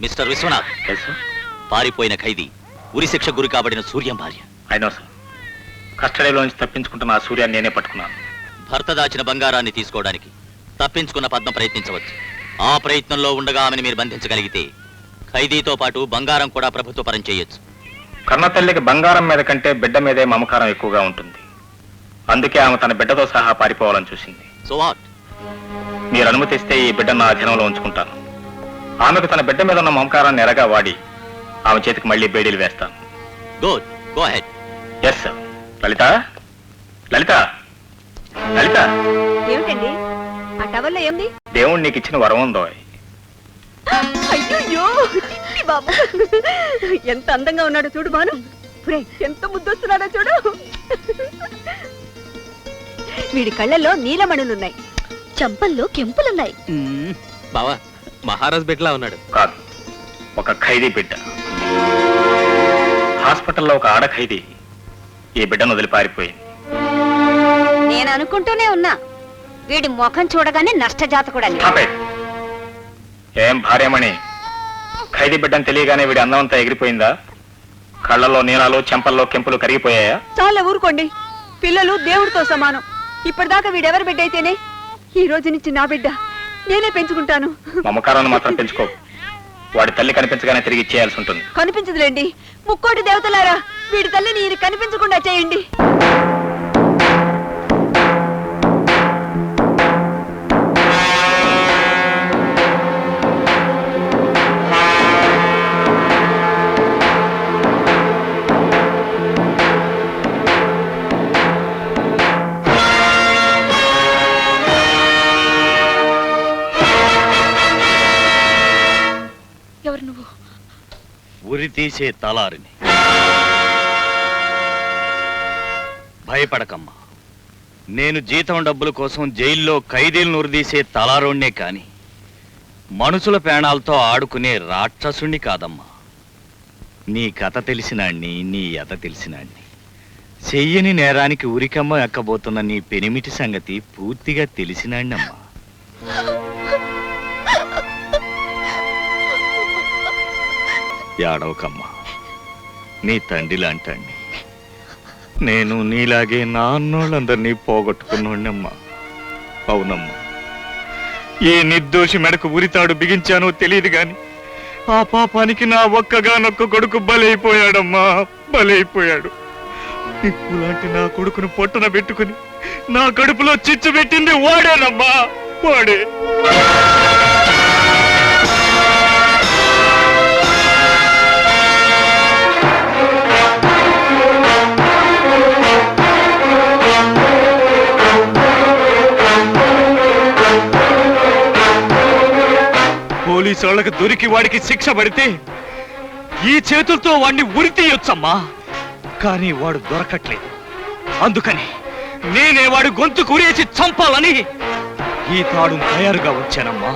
Mister Vishwanath, పారిపోయిన ఖైదీ ఉరిశిక్ష గురి కాబడిన సూర్యం భార్య. అయినా సార్, కస్టడీలో నుంచి తప్పించుకుంటున్న ఆ సూర్యాన్ని నేనే పట్టుకున్నాను. భర్త దాచిన బంగారాన్ని తీసుకోవడానికి తప్పించుకున్న పద్మ ప్రయత్నించవచ్చు. ఆ ప్రయత్నంలో ఉండగా ఆమెను మీరు బంధించగలిగితే ఖైదీతో పాటు బంగారం కూడా ప్రభుత్వ పరం చేయొచ్చు. కన్న తల్లికి బంగారం మీద కంటే బిడ్డ మీదే మమకారం ఎక్కువగా ఉంటుంది. అందుకే ఆమె తన బిడ్డతో సహా పారిపోవాలని చూసింది. So what? మీరు అనుమతిస్తే ఈ బిడ్డ నా అధీనంలో ఉంచుకుంటాను. ఆమెకు తన బిడ్డ మీద ఉన్న మమకారాన్ని ఎరగా వాడి ఆమె చేతికి మళ్ళీ బేడీలు వేస్తాను. Good, go ahead. Yes sir. Lalitha, Lalitha, Lalitha. ఏమిటండి ఆ టవల్లో ఏమిటి? దేవుడు నీకు ఇచ్చిన వరం ఉందో. అయ్యో బాబు, ఎంత అందంగా ఉన్నాడో చూడు బాను. ఎంత ముద్దొస్తున్నాడో చూడు. వీడి కళ్ళల్లో నీలమణులున్నాయి, చంపల్లో కెంపులున్నాయి. బావా, మహారాజ్ బిడ్డలా ఉన్నాడు. కాదు, ఒక ఖైదీ బిడ్డ. హాస్పిటల్లో ఒక ఆడ ఖైదీ ఈ బిడ్డను వదిలి పారిపోయింది. నేను అనుకుంటూనే ఉన్నా, వీడి ముఖం చూడగానే నష్టజాతకుడని. ఏం భార్యమణి, ఖైదీ బిడ్డను తెలియగానే వీడి అందమంతా ఎగిరిపోయిందా? కళ్ళల్లో నీలాలు, చెంపల్లో కెంపులు కరిగిపోయాయా? చాలా ఊరుకోండి, పిల్లలు దేవుడితో సమానం. ఇప్పటిదాకా వీడెవరి బిడ్డ అయితేనే ఈ రోజు నుంచి నా బిడ్డ, నేనే పెంచుకుంటాను. మమకారాన్ని మాత్రం పెంచుకో. వాడి తల్లి కనిపించగానే తిరిగి ఇచ్చేయాల్సి ఉంటుంది. కనిపించదులేండి. ముక్కోటి దేవతలారా, వీడి తల్లిని ఈయన కనిపించకుండా చేయండి. ఎవరు నువ్వు? ఉరి తీసే తలారిని. భయపడకమ్మా, నేను జీతం డబ్బుల కోసం జైల్లో ఖైదీలను ఉరిదీసే తలారోణ్ణే కాని మనుషుల ప్రాణాలతో ఆడుకునే రాక్షసుణ్ణి కాదమ్మా. నీ కథ తెలిసినాణ్ణి, నీ యత తెలిసినాణ్ణి. చెయ్యని నేరానికి ఉరికమ్మ ఎక్కబోతున్న నీ పెనిమిటి సంగతి పూర్తిగా తెలిసినాణ్ణమ్మా. ఏడవకమ్మా, నీ తండ్రి లాంటండి. నేను నీలాగే నా అన్నోళ్ళందరినీ పోగొట్టుకున్నోళ్ళమ్మా. అవునమ్మా, ఏ నిర్దోషి మెడకు ఉరితాడు బిగించానో తెలియదు గాని ఆ పాపానికి నా ఒక్కగానొక్క కొడుకు బలైపోయాడమ్మా, బలైపోయాడు. ఇప్పులాంటి నా కొడుకును పొట్టన పెట్టుకుని నా కడుపులో చిచ్చు పెట్టింది వాడేనమ్మా, వాడే. పోలీసు వాళ్ళకి దొరికి వాడికి శిక్ష పడితే ఈ చేతులతో వాడిని ఉరి తీయొచ్చమ్మా. కానీ వాడు దొరకట్లేదు. అందుకని నేనే వాడు గొంతు కురేసి చంపాలని ఈ తాడు తయారుగా వచ్చానమ్మా.